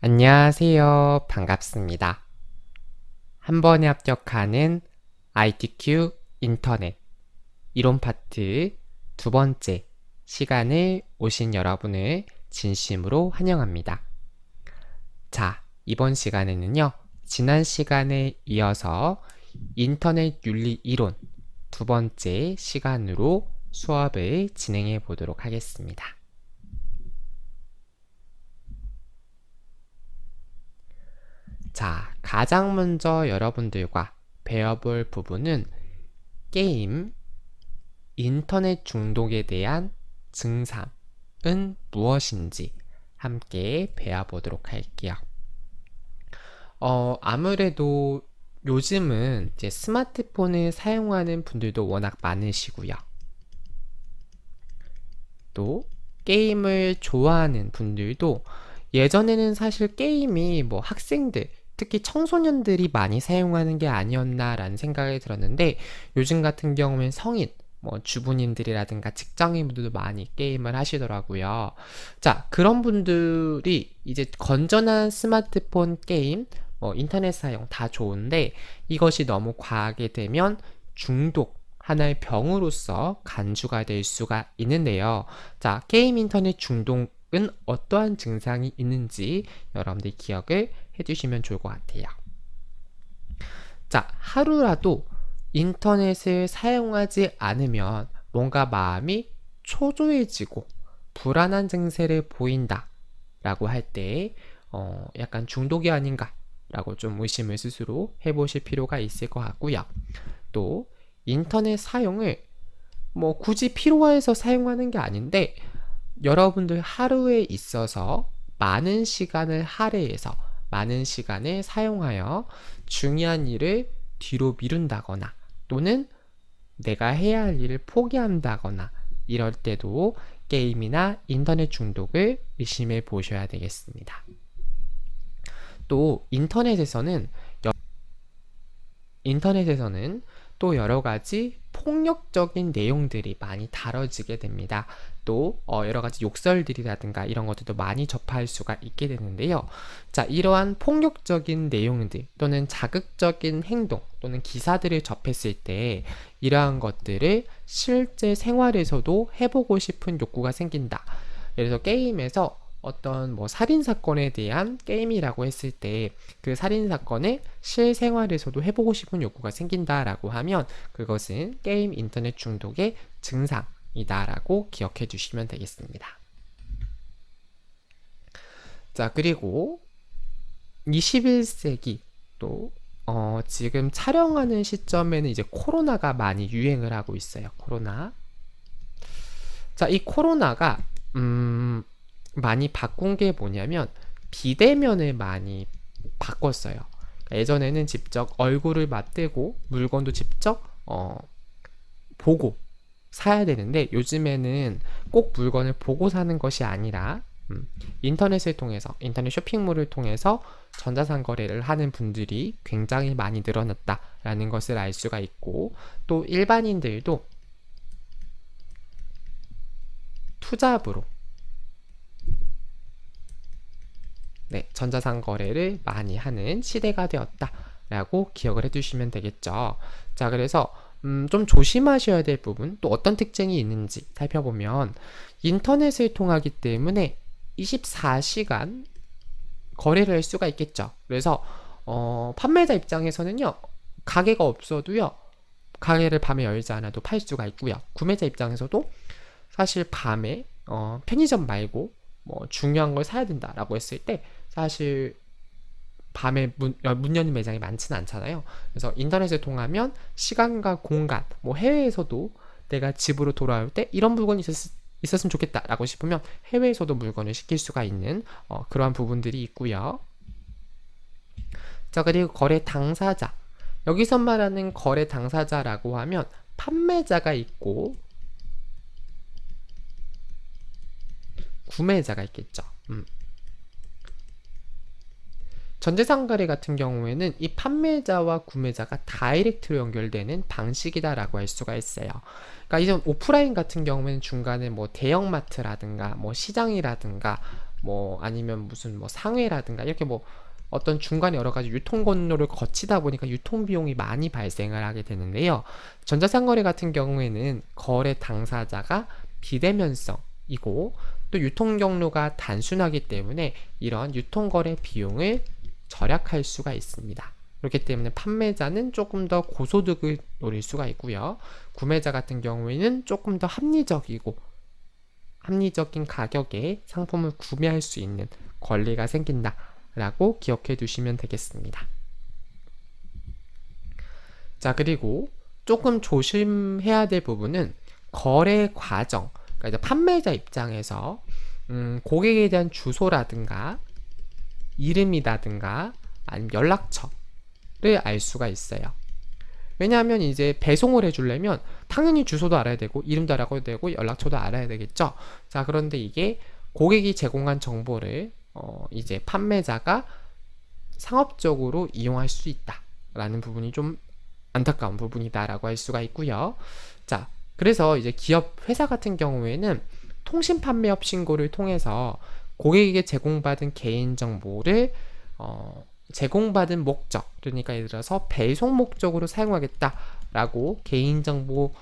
안녕하세요. 반갑습니다. 한 번에 합격하는 ITQ 인터넷 이론 파트 두 번째 시간을 오신 여러분을 진심으로 환영합니다. 자, 이번 시간에는요, 지난 시간에 이어서 인터넷 윤리 이론 두 번째 시간으로 수업을 진행해 보도록 하겠습니다. 자, 가장 먼저 여러분들과 배워볼 부분은 게임, 인터넷 중독에 대한 증상은 무엇인지 함께 배워보도록 할게요. 아무래도 요즘은 이제 스마트폰을 사용하는 분들도 워낙 많으시고요. 또 게임을 좋아하는 분들도 예전에는 사실 게임이 뭐 학생들, 특히 청소년들이 많이 사용하는 게 아니었나라는 생각이 들었는데 요즘 같은 경우엔 성인, 뭐 주부님들이라든가 직장인분들도 많이 게임을 하시더라고요. 자, 그런 분들이 이제 건전한 스마트폰 게임, 뭐 인터넷 사용 다 좋은데 이것이 너무 과하게 되면 중독, 하나의 병으로서 간주가 될 수가 있는데요. 자, 게임 인터넷 중독은 어떠한 증상이 있는지 여러분들 기억을 해주시면 좋을 것 같아요. 자, 하루라도 인터넷을 사용하지 않으면 뭔가 마음이 초조해지고 불안한 증세를 보인다 라고 할 때 약간 중독이 아닌가 라고 좀 의심을 스스로 해보실 필요가 있을 것 같고요. 또 인터넷 사용을 뭐 굳이 필요해서 사용하는 게 아닌데 여러분들 하루에 있어서 많은 시간을 할애해서 많은 시간을 사용하여 중요한 일을 뒤로 미룬다거나 또는 내가 해야 할 일을 포기한다거나 이럴 때도 게임이나 인터넷 중독을 의심해 보셔야 되겠습니다. 또 인터넷에서는 또 여러 가지 폭력적인 내용들이 많이 다뤄지게 됩니다. 또 여러 가지 욕설들이라든가 이런 것들도 많이 접할 수가 있게 되는데요. 자, 이러한 폭력적인 내용들 또는 자극적인 행동 또는 기사들을 접했을 때 이러한 것들을 실제 생활에서도 해보고 싶은 욕구가 생긴다. 예를 들어서 게임에서 어떤 뭐 살인사건에 대한 게임이라고 했을 때 그 살인사건을 실생활에서도 해보고 싶은 욕구가 생긴다라고 하면 그것은 게임 인터넷 중독의 증상이다라고 기억해 주시면 되겠습니다. 자, 그리고 21세기 또 지금 촬영하는 시점에는 이제 코로나가 많이 유행을 하고 있어요. 코로나. 자, 이 코로나가 많이 바꾼 게 뭐냐면 비대면을 많이 바꿨어요. 그러니까 예전에는 직접 얼굴을 맞대고 물건도 직접 보고 사야 되는데 요즘에는 꼭 물건을 보고 사는 것이 아니라 인터넷을 통해서 인터넷 쇼핑몰을 통해서 전자상거래를 하는 분들이 굉장히 많이 늘어났다라는 것을 알 수가 있고 또 일반인들도 투잡으로 전자상거래를 많이 하는 시대가 되었다라고 기억을 해두시면 되겠죠. 자, 그래서 좀 조심하셔야 될 부분, 또 어떤 특징이 있는지 살펴보면 인터넷을 통하기 때문에 24시간 거래를 할 수가 있겠죠. 그래서 판매자 입장에서는요, 가게가 없어도요, 가게를 밤에 열지 않아도 팔 수가 있고요. 구매자 입장에서도 사실 밤에 편의점 말고 뭐 중요한 걸 사야 된다라고 했을 때 사실 밤에 문 여는 매장이 많지는 않잖아요. 그래서 인터넷을 통하면 시간과 공간, 뭐 해외에서도 내가 집으로 돌아올 때 이런 물건이 있었으면 좋겠다라고 싶으면 해외에서도 물건을 시킬 수가 있는 그러한 부분들이 있고요. 자, 그리고 거래 당사자. 여기서 말하는 거래 당사자라고 하면 판매자가 있고 구매자가 있겠죠. 전재상거래 같은 경우에는 이 판매자와 구매자가 다이렉트로 연결되는 방식이다라고 할 수가 있어요. 그러니까 이전 오프라인 같은 경우에는 중간에 뭐 대형마트라든가 뭐 시장이라든가 뭐 아니면 무슨 뭐 상회라든가 이렇게 뭐 어떤 중간에 여러 가지 유통 건로를 거치다 보니까 유통 비용이 많이 발생을 하게 되는데요. 전자상거래 같은 경우에는 거래 당사자가 비대면성이고 또 유통 경로가 단순하기 때문에 이런 유통 거래 비용을 절약할 수가 있습니다. 그렇기 때문에 판매자는 조금 더 고소득을 노릴 수가 있고요. 구매자 같은 경우에는 조금 더 합리적인 가격에 상품을 구매할 수 있는 권리가 생긴다라고 기억해 두시면 되겠습니다. 자, 그리고 조금 조심해야 될 부분은 거래 과정, 그러니까 이제 판매자 입장에서 고객에 대한 주소라든가 이름이라든가 아니면 연락처를 알 수가 있어요. 왜냐하면 이제 배송을 해주려면 당연히 주소도 알아야 되고 이름도 알아야 되고 연락처도 알아야 되겠죠. 자, 그런데 이게 고객이 제공한 정보를 이제 판매자가 상업적으로 이용할 수 있다라는 부분이 좀 안타까운 부분이다라고 할 수가 있고요. 자, 그래서 이제 기업 회사 같은 경우에는 통신 판매업 신고를 통해서 고객에게 제공받은 개인 정보를 제공받은 목적, 그러니까 예를 들어서 배송 목적으로 사용하겠다라고 개인정보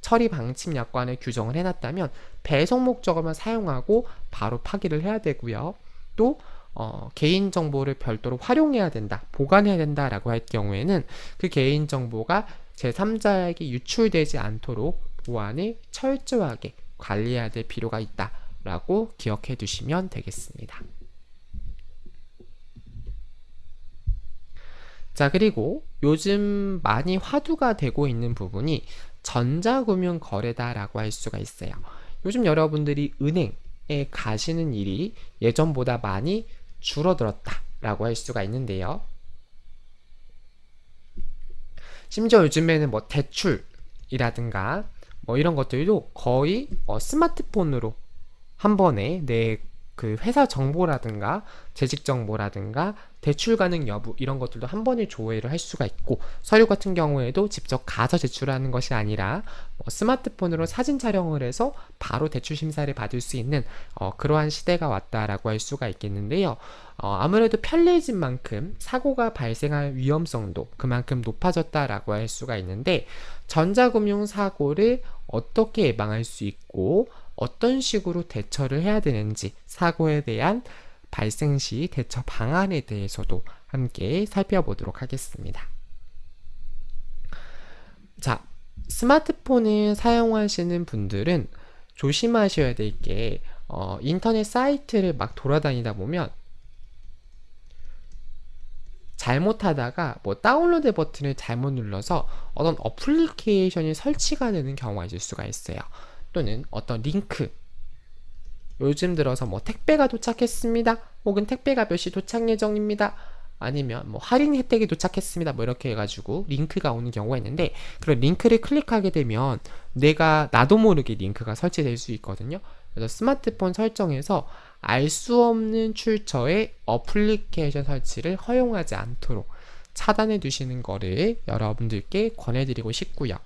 처리 방침 약관을 규정을 해놨다면 배송 목적으로만 사용하고 바로 파기를 해야 되고요. 또 개인정보를 별도로 활용해야 된다, 보관해야 된다라고 할 경우에는 그 개인정보가 제3자에게 유출되지 않도록 보안을 철저하게 관리해야 될 필요가 있다라고 기억해 두시면 되겠습니다. 자, 그리고 요즘 많이 화두가 되고 있는 부분이 전자금융 거래다라고 할 수가 있어요. 요즘 여러분들이 은행에 가시는 일이 예전보다 많이 줄어들었다라고 할 수가 있는데요. 심지어 요즘에는 뭐 대출이라든가 뭐 이런 것들도 거의 스마트폰으로 한 번에 내 회사 정보라든가 재직 정보라든가 대출 가능 여부 이런 것들도 한 번에 조회를 할 수가 있고, 서류 같은 경우에도 직접 가서 제출하는 것이 아니라 스마트폰으로 사진 촬영을 해서 바로 대출 심사를 받을 수 있는 그러한 시대가 왔다라고 할 수가 있겠는데요. 아무래도 편리해진 만큼 사고가 발생할 위험성도 그만큼 높아졌다라고 할 수가 있는데, 전자금융 사고를 어떻게 예방할 수 있고 어떤 식으로 대처를 해야 되는지, 사고에 대한 발생 시 대처 방안에 대해서도 함께 살펴보도록 하겠습니다. 자, 스마트폰을 사용하시는 분들은 조심하셔야 될 게 인터넷 사이트를 막 돌아다니다 보면 잘못하다가 뭐 다운로드 버튼을 잘못 눌러서 어떤 어플리케이션이 설치가 되는 경우가 있을 수가 있어요. 또는 어떤 링크, 요즘 들어서 뭐 택배가 도착했습니다, 혹은 택배가 몇 시 도착 예정입니다, 아니면 뭐 할인 혜택이 도착했습니다, 뭐 이렇게 해가지고 링크가 오는 경우가 있는데, 그런 링크를 클릭하게 되면 나도 모르게 링크가 설치될 수 있거든요. 그래서 스마트폰 설정에서 알 수 없는 출처의 어플리케이션 설치를 허용하지 않도록 차단해 두시는 거를 여러분들께 권해드리고 싶고요.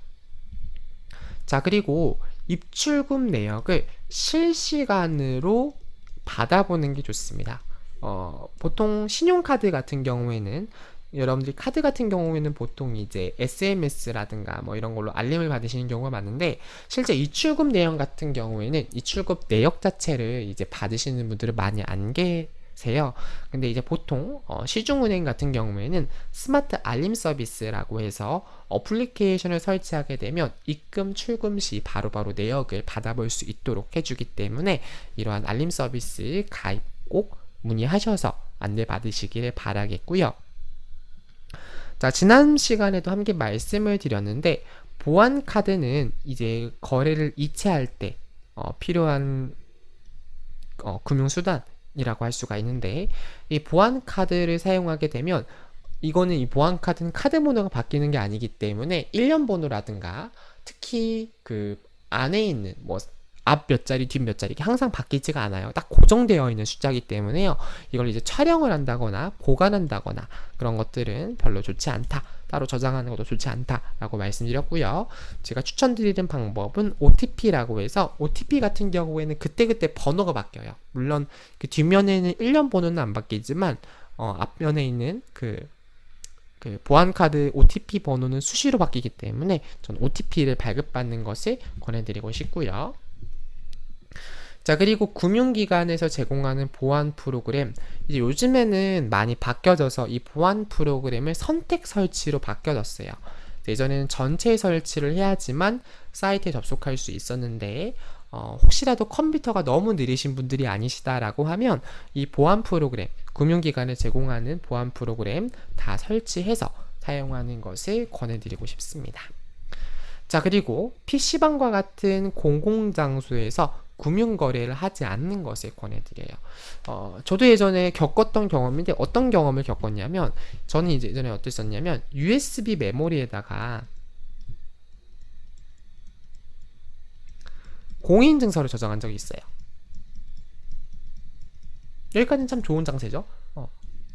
자, 그리고 입출금 내역을 실시간으로 받아보는 게 좋습니다. 보통 신용카드 같은 경우에는, 여러분들이 카드 같은 경우에는 보통 이제 SMS라든가 뭐 이런 걸로 알림을 받으시는 경우가 많은데, 실제 입출금 내역 같은 경우에는 입출금 내역 자체를 이제 받으시는 분들은 많이 안 계세요. 근데 이제 보통 시중은행 같은 경우에는 스마트 알림 서비스라고 해서 어플리케이션을 설치하게 되면 입금 출금 시 바로바로 내역을 받아볼 수 있도록 해주기 때문에 이러한 알림 서비스 가입 꼭 문의하셔서 안내 받으시길 바라겠고요. 자, 지난 시간에도 함께 말씀을 드렸는데, 보안카드는 이제 거래를 이체할 때 필요한 금융수단이라고 할 수가 있는데, 이 보안카드를 사용하게 되면 이거는 이 보안카드는 카드 번호가 바뀌는 게 아니기 때문에 1년 번호라든가 특히 그 안에 있는 뭐 앞 몇 자리, 뒷 몇 자리 이게 항상 바뀌지가 않아요. 딱 고정되어 있는 숫자이기 때문에요. 이걸 이제 촬영을 한다거나 보관한다거나 그런 것들은 별로 좋지 않다. 따로 저장하는 것도 좋지 않다라고 말씀드렸고요. 제가 추천드리는 방법은 OTP라고 해서 OTP 같은 경우에는 그때그때 번호가 바뀌어요. 물론 그 뒷면에는 1년 번호는 안 바뀌지만 앞면에 있는 그 보안카드 OTP 번호는 수시로 바뀌기 때문에 전 OTP를 발급받는 것을 권해드리고 싶고요. 자, 그리고 금융기관에서 제공하는 보안 프로그램, 이제 요즘에는 많이 바뀌어져서 이 보안 프로그램을 선택 설치로 바뀌어졌어요. 예전에는 전체 설치를 해야지만 사이트에 접속할 수 있었는데 혹시라도 컴퓨터가 너무 느리신 분들이 아니시다라고 하면 이 보안 프로그램, 금융기관에 제공하는 보안 프로그램 다 설치해서 사용하는 것을 권해드리고 싶습니다. 자, 그리고 PC방과 같은 공공장소에서 금융거래를 하지 않는 것을 권해드려요. 저도 예전에 겪었던 경험인데 어떤 경험을 겪었냐면 저는 이제 예전에 어땠었냐면 USB 메모리에다가 공인증서를 저장한 적이 있어요. 여기까지는 참 좋은 장세죠.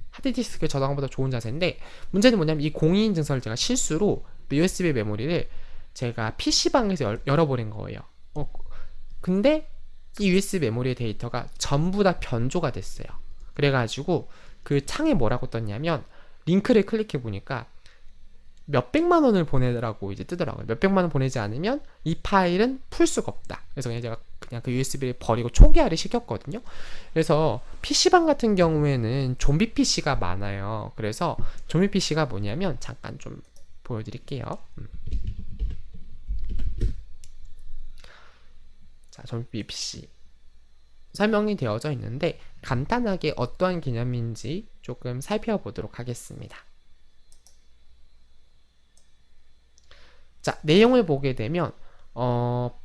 하드디스크에 저장한 것보다 좋은 자세인데 문제는 뭐냐면 이 공인증서를 제가 실수로 USB 메모리를 제가 PC방에서 열어버린 거예요. 근데 이 USB 메모리의 데이터가 전부 다 변조가 됐어요. 그래가지고 그 창에 뭐라고 떴냐면 링크를 클릭해 보니까 몇백만 원을 보내라고 이제 뜨더라고요. 몇백만 원 보내지 않으면 이 파일은 풀 수가 없다. 그래서 그냥 제가 그냥 그 USB를 버리고 초기화를 시켰거든요. 그래서 PC방 같은 경우에는 좀비 PC가 많아요. 그래서 좀비 PC가 뭐냐면 잠깐 좀 보여드릴게요. 자, 좀비 PC 설명이 되어져 있는데 간단하게 어떠한 개념인지 조금 살펴보도록 하겠습니다. 자, 내용을 보게 되면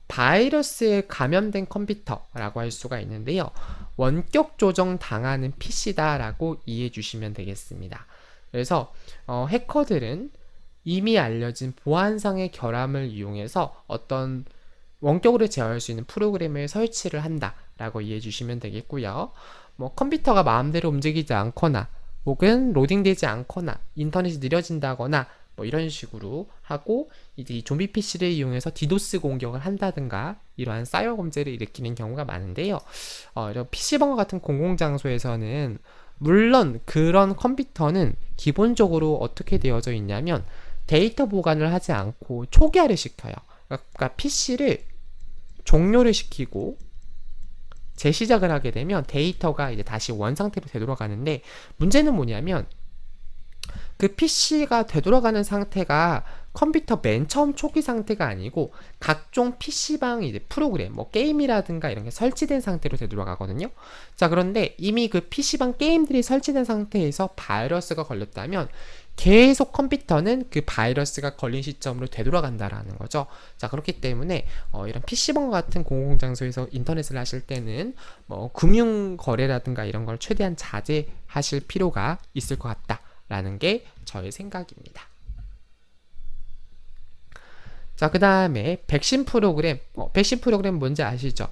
바이러스에 감염된 컴퓨터라고 할 수가 있는데요. 원격 조정 당하는 PC다라고 이해해 주시면 되겠습니다. 그래서 해커들은 이미 알려진 보안상의 결함을 이용해서 어떤 원격으로 제어할 수 있는 프로그램을 설치를 한다라고 이해해 주시면 되겠고요. 뭐 컴퓨터가 마음대로 움직이지 않거나 혹은 로딩되지 않거나 인터넷이 느려진다거나 뭐 이런 식으로 하고 이제 이 좀비 PC를 이용해서 디도스 공격을 한다든가 이러한 사이버 범죄를 일으키는 경우가 많은데요. 이런 PC방과 같은 공공장소에서는 물론 그런 컴퓨터는 기본적으로 어떻게 되어져 있냐면 데이터 보관을 하지 않고 초기화를 시켜요. 그러니까 PC를 종료를 시키고 재시작을 하게 되면 데이터가 이제 다시 원상태로 되돌아가는데 문제는 뭐냐면 그 PC가 되돌아가는 상태가 컴퓨터 맨 처음 초기 상태가 아니고 각종 PC방 이제 프로그램, 뭐 게임이라든가 이런 게 설치된 상태로 되돌아가거든요. 자, 그런데 이미 그 PC방 게임들이 설치된 상태에서 바이러스가 걸렸다면 계속 컴퓨터는 그 바이러스가 걸린 시점으로 되돌아간다라는 거죠. 자, 그렇기 때문에 이런 PC방 같은 공공장소에서 인터넷을 하실 때는 뭐 금융 거래라든가 이런 걸 최대한 자제하실 필요가 있을 것 같다라는 게 저의 생각입니다. 자, 그 다음에 백신 프로그램, 백신 프로그램 뭔지 아시죠?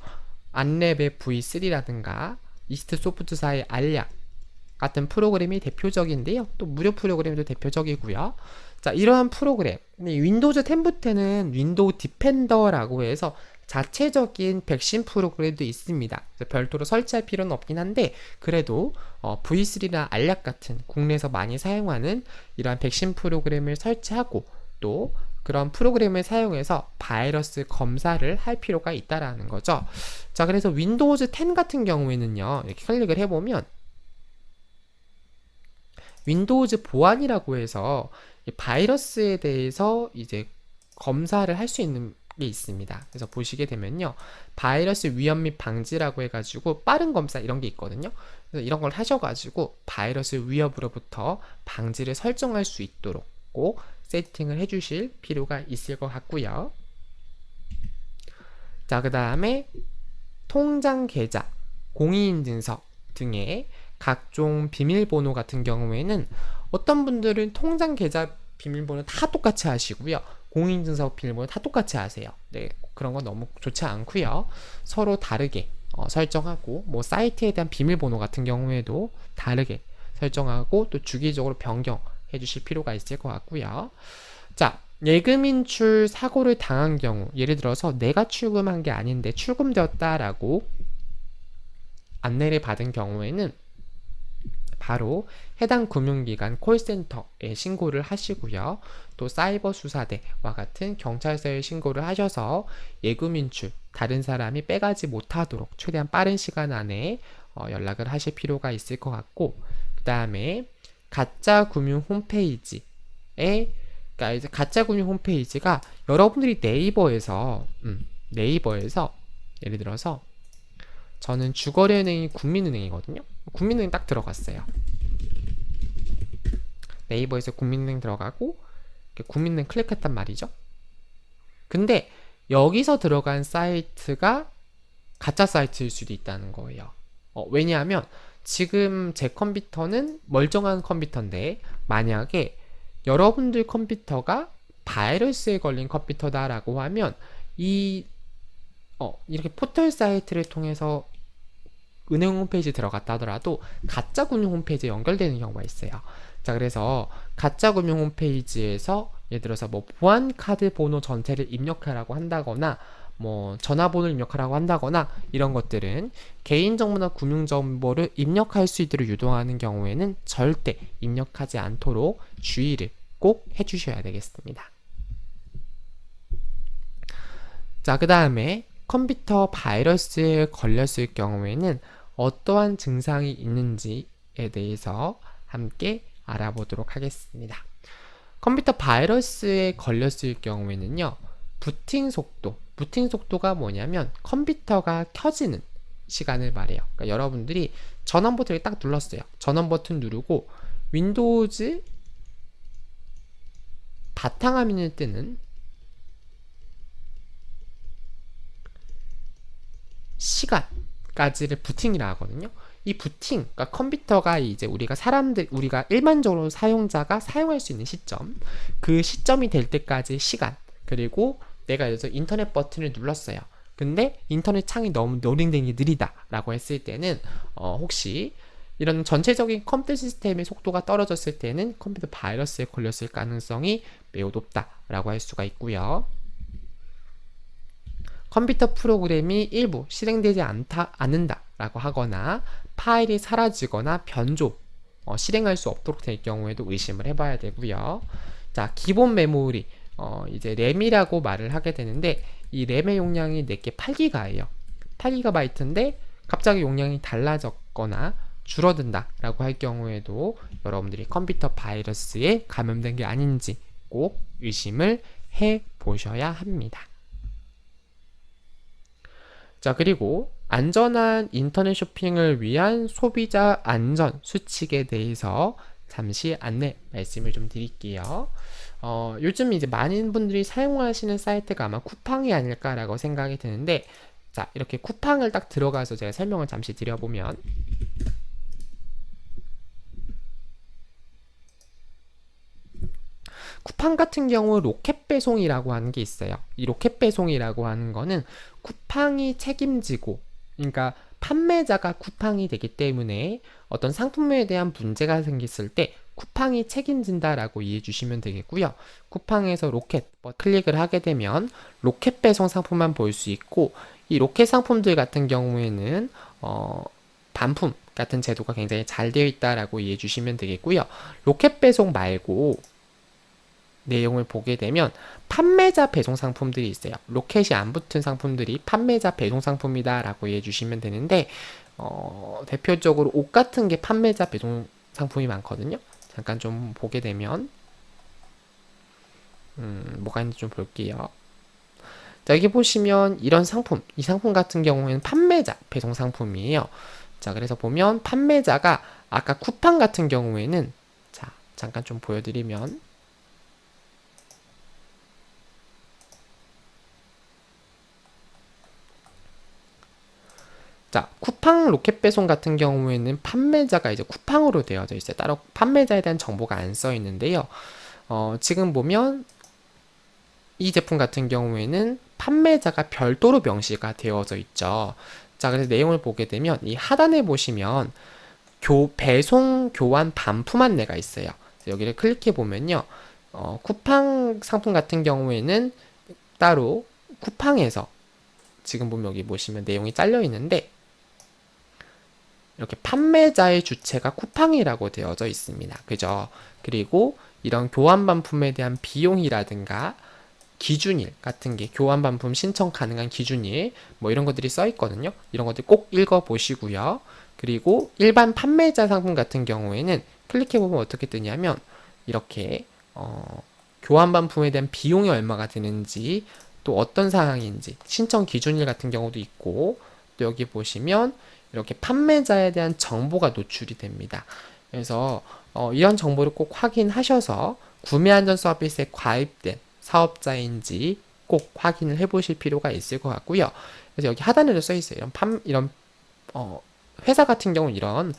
안랩의 V3라든가 이스트 소프트사의 알약 같은 프로그램이 대표적인데요. 또 무료 프로그램도 대표적이고요. 자, 이러한 프로그램, 윈도우즈 10부터는 윈도우 디펜더라고 해서 자체적인 백신 프로그램도 있습니다. 별도로 설치할 필요는 없긴 한데 그래도 V3나 알약 같은 국내에서 많이 사용하는 이러한 백신 프로그램을 설치하고 또 그런 프로그램을 사용해서 바이러스 검사를 할 필요가 있다라는 거죠. 자, 그래서 윈도우즈 10 같은 경우에는요, 이렇게 클릭을 해보면 윈도우즈 보안이라고 해서 바이러스에 대해서 이제 검사를 할 수 있는 게 있습니다. 그래서 보시게 되면요, 바이러스 위험 및 방지라고 해가지고 빠른 검사 이런 게 있거든요. 그래서 이런 걸 하셔가지고 바이러스 위협으로부터 방지를 설정할 수 있도록 꼭 세팅을 해주실 필요가 있을 것 같고요. 자, 그 다음에 통장 계좌, 공인인증서 등의 각종 비밀번호 같은 경우에는 어떤 분들은 통장 계좌 비밀번호 다 똑같이 하시고요. 공인인증서 비밀번호 다 똑같이 하세요. 네, 그런 건 너무 좋지 않고요. 서로 다르게 설정하고, 뭐 사이트에 대한 비밀번호 같은 경우에도 다르게 설정하고 또 주기적으로 변경해 주실 필요가 있을 것 같고요. 자, 예금 인출 사고를 당한 경우, 예를 들어서 내가 출금한 게 아닌데 출금되었다라고 안내를 받은 경우에는 바로 해당 금융기관 콜센터에 신고를 하시고요. 또 사이버 수사대와 같은 경찰서에 신고를 하셔서 예금 인출 다른 사람이 빼가지 못하도록 최대한 빠른 시간 안에 연락을 하실 필요가 있을 것 같고, 그 다음에 가짜 금융 홈페이지에, 그러니까 이제 가짜 금융 홈페이지가 여러분들이 네이버에서 예를 들어서 저는 주거래은행이 국민은행이거든요. 국민은행 딱 들어갔어요. 네이버에서 국민은행 들어가고 국민은행 클릭했단 말이죠. 근데 여기서 들어간 사이트가 가짜 사이트일 수도 있다는 거예요. 왜냐하면 지금 제 컴퓨터는 멀쩡한 컴퓨터인데 만약에 여러분들 컴퓨터가 바이러스에 걸린 컴퓨터다라고 하면 이렇게 포털 사이트를 통해서 은행 홈페이지 들어갔다 하더라도 가짜 금융 홈페이지에 연결되는 경우가 있어요. 자, 그래서 가짜 금융 홈페이지에서 예를 들어서 뭐 보안 카드 번호 전체를 입력하라고 한다거나 뭐 전화번호를 입력하라고 한다거나 이런 것들은 개인정보나 금융정보를 입력할 수 있도록 유도하는 경우에는 절대 입력하지 않도록 주의를 꼭 해주셔야 되겠습니다. 자, 그 다음에 컴퓨터 바이러스에 걸렸을 경우에는 어떠한 증상이 있는지에 대해서 함께 알아보도록 하겠습니다. 컴퓨터 바이러스에 걸렸을 경우에는요, 부팅 속도가 뭐냐면 컴퓨터가 켜지는 시간을 말해요. 그러니까 여러분들이 전원 버튼을 딱 눌렀어요. 전원 버튼 누르고 윈도우즈 바탕화면을 뜨는 시간까지를 부팅이라 하거든요. 이 부팅, 그러니까 컴퓨터가 이제 우리가 일반적으로 사용자가 사용할 수 있는 시점, 그 시점이 될 때까지 시간, 그리고 내가 여기서 인터넷 버튼을 눌렀어요. 근데 인터넷 창이 너무 로딩되는 게 느리다라고 했을 때는 혹시 이런 전체적인 컴퓨터 시스템의 속도가 떨어졌을 때는 컴퓨터 바이러스에 걸렸을 가능성이 매우 높다라고 할 수가 있고요. 컴퓨터 프로그램이 일부 실행되지 않는다라고 하거나 파일이 사라지거나 변조, 실행할 수 없도록 될 경우에도 의심을 해봐야 되고요. 자, 기본 메모리, 이제 램이라고 말을 하게 되는데 이 램의 용량이 내게 8기가예요. 8GB인데 갑자기 용량이 달라졌거나 줄어든다라고 할 경우에도 여러분들이 컴퓨터 바이러스에 감염된 게 아닌지 꼭 의심을 해 보셔야 합니다. 자, 그리고 안전한 인터넷 쇼핑을 위한 소비자 안전 수칙에 대해서 잠시 안내 말씀을 좀 드릴게요. 요즘 이제 많은 분들이 사용하시는 사이트가 아마 쿠팡이 아닐까라고 생각이 드는데, 자, 이렇게 쿠팡을 딱 들어가서 제가 설명을 잠시 드려보면, 쿠팡 같은 경우 로켓 배송이라고 하는 게 있어요. 이 로켓 배송이라고 하는 거는 쿠팡이 책임지고, 그러니까 판매자가 쿠팡이 되기 때문에 어떤 상품에 대한 문제가 생겼을 때 쿠팡이 책임진다라고 이해해 주시면 되겠고요. 쿠팡에서 로켓 클릭을 하게 되면 로켓 배송 상품만 볼 수 있고, 이 로켓 상품들 같은 경우에는 반품 같은 제도가 굉장히 잘 되어 있다라고 이해해 주시면 되겠고요. 로켓 배송 말고 내용을 보게 되면 판매자 배송 상품들이 있어요. 로켓이 안 붙은 상품들이 판매자 배송 상품이다 라고 이해해 주시면 되는데, 대표적으로 옷 같은 게 판매자 배송 상품이 많거든요. 잠깐 좀 보게 되면 뭐가 있는지 좀 볼게요. 자, 여기 보시면 이런 상품, 이 상품 같은 경우에는 판매자 배송 상품이에요. 자, 그래서 보면 판매자가 아까 쿠팡 같은 경우에는, 자, 잠깐 좀 보여드리면, 자, 쿠팡 로켓 배송 같은 경우에는 판매자가 이제 쿠팡으로 되어져 있어요. 따로 판매자에 대한 정보가 안 써 있는데요. 지금 보면 이 제품 같은 경우에는 판매자가 별도로 명시가 되어져 있죠. 자, 그래서 내용을 보게 되면 이 하단에 보시면 배송 교환 반품 안내가 있어요. 여기를 클릭해 보면요. 쿠팡 상품 같은 경우에는 따로 쿠팡에서 지금 보면 여기 보시면 내용이 잘려 있는데 이렇게 판매자의 주체가 쿠팡이라고 되어져 있습니다. 그죠? 그리고 이런 교환 반품에 대한 비용이라든가 기준일 같은 게 교환 반품 신청 가능한 기준일 뭐 이런 것들이 써 있거든요. 이런 것들 꼭 읽어 보시고요. 그리고 일반 판매자 상품 같은 경우에는 클릭해 보면 어떻게 뜨냐면 이렇게 교환 반품에 대한 비용이 얼마가 드는지 또 어떤 상황인지 신청 기준일 같은 경우도 있고 또 여기 보시면 이렇게 판매자에 대한 정보가 노출이 됩니다. 그래서 이런 정보를 꼭 확인하셔서 구매안전 서비스에 가입된 사업자인지 꼭 확인을 해보실 필요가 있을 것 같고요. 그래서 여기 하단에도 써 있어요. 이런 회사 같은 경우는 이런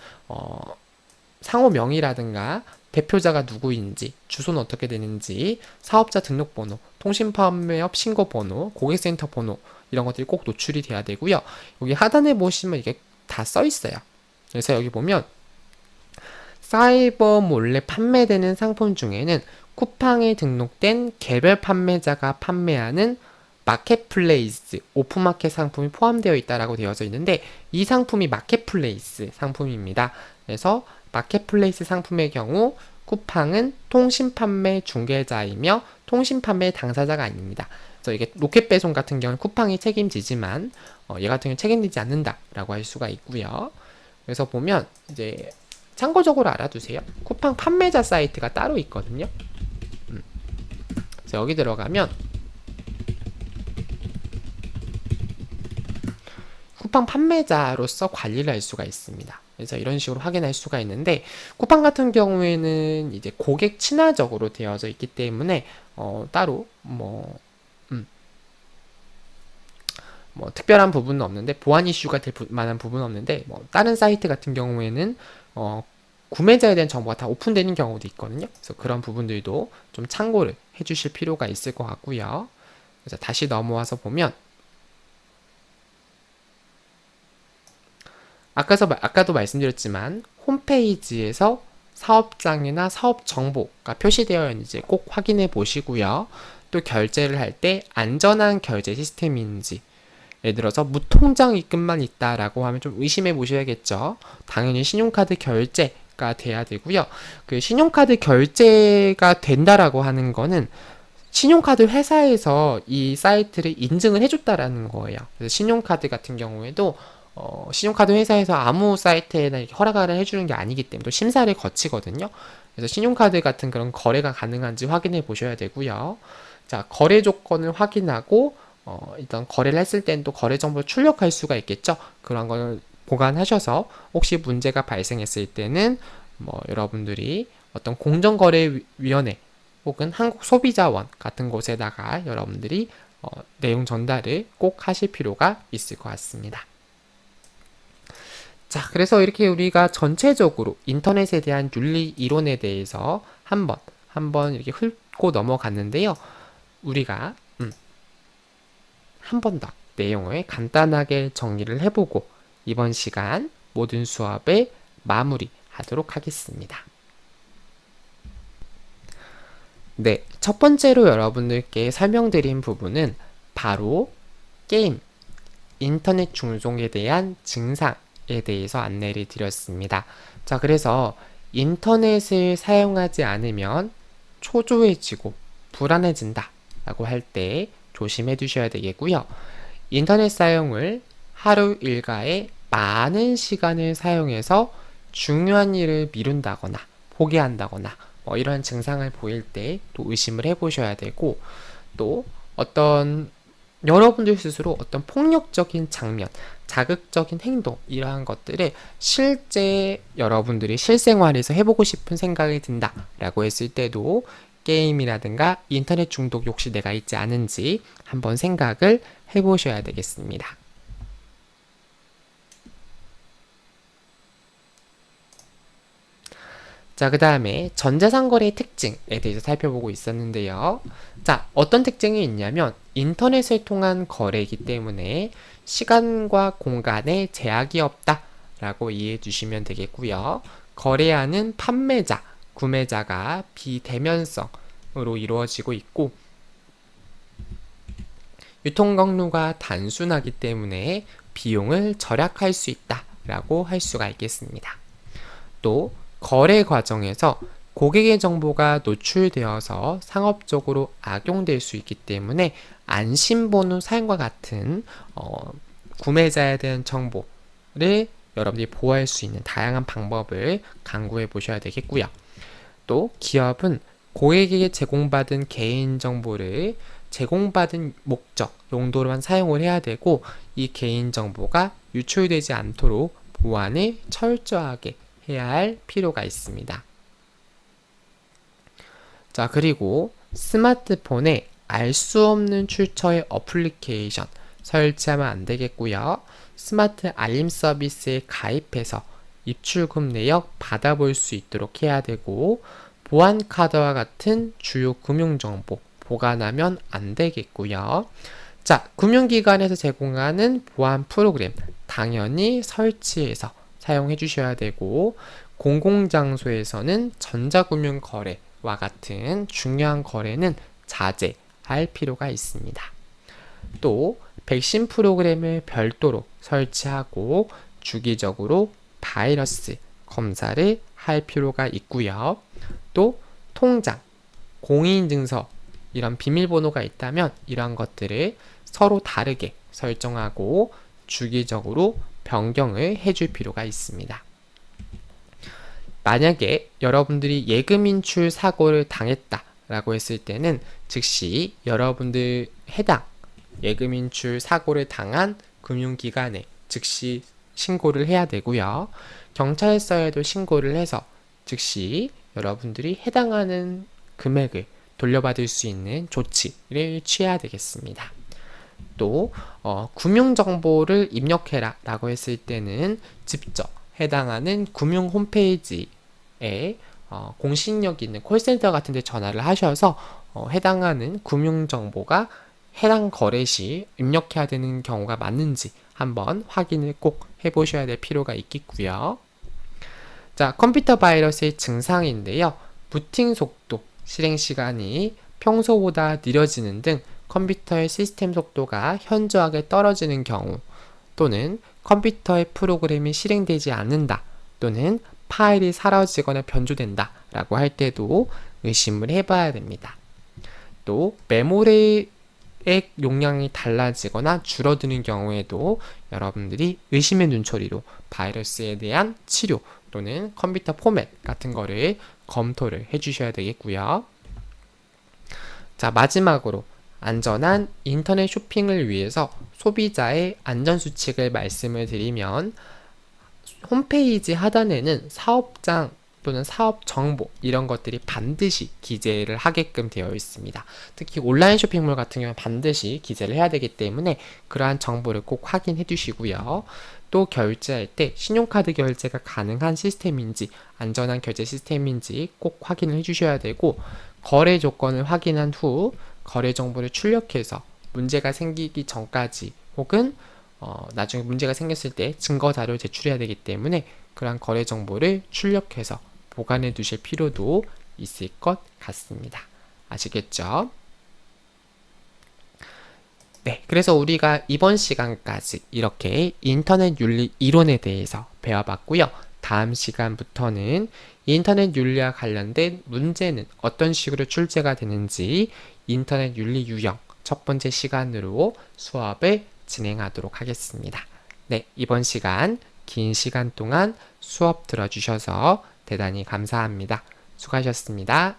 상호명이라든가 대표자가 누구인지, 주소는 어떻게 되는지, 사업자 등록번호, 통신판매업 신고번호, 고객센터 번호 이런 것들이 꼭 노출이 돼야 되고요. 여기 하단에 보시면 이게 다 써 있어요. 그래서 여기 보면 사이버 몰래 판매되는 상품 중에는 쿠팡에 등록된 개별 판매자가 판매하는 마켓플레이스, 오픈마켓 상품이 포함되어 있다라고 되어져 있는데 이 상품이 마켓플레이스 상품입니다. 그래서 마켓플레이스 상품의 경우 쿠팡은 통신판매 중개자이며 통신판매 당사자가 아닙니다. 그래서 이게 로켓 배송 같은 경우는 쿠팡이 책임지지만 얘 같은 경우는 책임지지 않는다라고 할 수가 있고요. 그래서 보면 이제 참고적으로 알아두세요. 쿠팡 판매자 사이트가 따로 있거든요. 그래서 여기 들어가면 쿠팡 판매자로서 관리를 할 수가 있습니다. 그래서 이런 식으로 확인할 수가 있는데 쿠팡 같은 경우에는 이제 고객 친화적으로 되어져 있기 때문에 따로 뭐 특별한 부분은 없는데 보안 이슈가 될 만한 부분은 없는데 다른 사이트 같은 경우에는 구매자에 대한 정보가 다 오픈되는 경우도 있거든요. 그래서 그런 부분들도 좀 참고를 해주실 필요가 있을 것 같고요. 그래서 다시 넘어와서 보면 아까도 말씀드렸지만 홈페이지에서 사업장이나 사업 정보가 표시되어 있는지 꼭 확인해 보시고요. 또 결제를 할 때 안전한 결제 시스템인지 예를 들어서 무통장 입금만 있다라고 하면 좀 의심해 보셔야겠죠. 당연히 신용카드 결제가 돼야 되고요. 그 신용카드 결제가 된다라고 하는 거는 신용카드 회사에서 이 사이트를 인증을 해줬다라는 거예요. 그래서 신용카드 같은 경우에도 신용카드 회사에서 아무 사이트에나 이렇게 허락을 해주는 게 아니기 때문에 또 심사를 거치거든요. 그래서 신용카드 같은 그런 거래가 가능한지 확인해 보셔야 되고요. 자, 거래 조건을 확인하고 일단 거래를 했을 때는 또 거래 정보를 출력할 수가 있겠죠. 그런 걸 보관하셔서 혹시 문제가 발생했을 때는 여러분들이 어떤 공정거래위원회 혹은 한국소비자원 같은 곳에다가 여러분들이 내용 전달을 꼭 하실 필요가 있을 것 같습니다. 자, 그래서 이렇게 우리가 전체적으로 인터넷에 대한 윤리 이론에 대해서 한번 이렇게 훑고 넘어갔는데요. 우리가 한 번 더 내용을 간단하게 정리를 해보고 이번 시간 모든 수업을 마무리하도록 하겠습니다. 네, 첫 번째로 여러분들께 설명드린 부분은 바로 게임, 인터넷 중독에 대한 증상에 대해서 안내를 드렸습니다. 자, 그래서 인터넷을 사용하지 않으면 초조해지고 불안해진다 라고 할 때 조심해 두셔야 되겠고요. 인터넷 사용을 하루 일과에 많은 시간을 사용해서 중요한 일을 미룬다거나 포기한다거나 이런 증상을 보일 때 또 의심을 해보셔야 되고 또 어떤 여러분들 스스로 어떤 폭력적인 장면, 자극적인 행동 이러한 것들을 실제 여러분들이 실생활에서 해보고 싶은 생각이 든다 라고 했을 때도 게임이라든가 인터넷 중독이 혹시 내가 있지 않은지 한번 생각을 해보셔야 되겠습니다. 자, 그 다음에 전자상 거래의 특징에 대해서 살펴보고 있었는데요. 자, 어떤 특징이 있냐면 인터넷을 통한 거래이기 때문에 시간과 공간에 제약이 없다 라고 이해해 주시면 되겠고요. 거래하는 판매자, 구매자가 비대면성으로 이루어지고 있고 유통 경로가 단순하기 때문에 비용을 절약할 수 있다 라고 할 수가 있겠습니다. 또 거래 과정에서 고객의 정보가 노출되어서 상업적으로 악용될 수 있기 때문에 안심번호 사용과 같은 구매자에 대한 정보를 여러분들이 보호할 수 있는 다양한 방법을 강구해 보셔야 되겠고요. 또 기업은 고객에게 제공받은 개인정보를 제공받은 목적, 용도로만 사용을 해야 되고 이 개인정보가 유출되지 않도록 보안을 철저하게 해야 할 필요가 있습니다. 자, 그리고 스마트폰에 알 수 없는 출처의 어플리케이션 설치하면 안 되겠고요. 스마트 알림 서비스에 가입해서 입출금 내역 받아볼 수 있도록 해야 되고 보안카드와 같은 주요 금융정보 보관하면 안 되겠고요. 자, 금융기관에서 제공하는 보안 프로그램 당연히 설치해서 사용해 주셔야 되고 공공장소에서는 전자금융 거래와 같은 중요한 거래는 자제할 필요가 있습니다. 또 백신 프로그램을 별도로 설치하고 주기적으로 바이러스 검사를 할 필요가 있고요. 또 통장, 공인증서 이런 비밀번호가 있다면 이러한 것들을 서로 다르게 설정하고 주기적으로 변경을 해줄 필요가 있습니다. 만약에 여러분들이 예금 인출 사고를 당했다라고 했을 때는 즉시 여러분들 해당 예금 인출 사고를 당한 금융기관에 즉시 신고를 해야 되고요. 경찰서에도 신고를 해서 즉시 여러분들이 해당하는 금액을 돌려받을 수 있는 조치를 취해야 되겠습니다. 또 금융정보를 입력해라 라고 했을 때는 직접 해당하는 금융 홈페이지에 공신력 있는 콜센터 같은 데 전화를 하셔서 해당하는 금융정보가 해당 거래 시 입력해야 되는 경우가 맞는지 한번 확인을 꼭 해보셔야 될 필요가 있겠고요. 자, 컴퓨터 바이러스의 증상인데요. 부팅 속도, 실행 시간이 평소보다 느려지는 등 컴퓨터의 시스템 속도가 현저하게 떨어지는 경우 또는 컴퓨터의 프로그램이 실행되지 않는다 또는 파일이 사라지거나 변조된다 라고 할 때도 의심을 해봐야 됩니다. 또 메모리의 용량이 달라지거나 줄어드는 경우에도 여러분들이 의심의 눈초리로 바이러스에 대한 치료 또는 컴퓨터 포맷 같은 거를 검토를 해주셔야 되겠고요. 자, 마지막으로 안전한 인터넷 쇼핑을 위해서 소비자의 안전수칙을 말씀을 드리면 홈페이지 하단에는 사업장 또는 사업 정보 이런 것들이 반드시 기재를 하게끔 되어 있습니다. 특히 온라인 쇼핑몰 같은 경우는 반드시 기재를 해야 되기 때문에 그러한 정보를 꼭 확인해 주시고요. 또 결제할 때 신용카드 결제가 가능한 시스템인지 안전한 결제 시스템인지 꼭 확인을 해 주셔야 되고 거래 조건을 확인한 후 거래 정보를 출력해서 문제가 생기기 전까지 혹은 나중에 문제가 생겼을 때 증거 자료를 제출해야 되기 때문에 그러한 거래 정보를 출력해서 보관해 두실 필요도 있을 것 같습니다. 아시겠죠? 네, 그래서 우리가 이번 시간까지 이렇게 인터넷 윤리 이론에 대해서 배워봤고요. 다음 시간부터는 인터넷 윤리와 관련된 문제는 어떤 식으로 출제가 되는지 인터넷 윤리 유형 첫 번째 시간으로 수업을 진행하도록 하겠습니다. 네, 이번 시간 긴 시간 동안 수업 들어주셔서 대단히 감사합니다. 수고하셨습니다.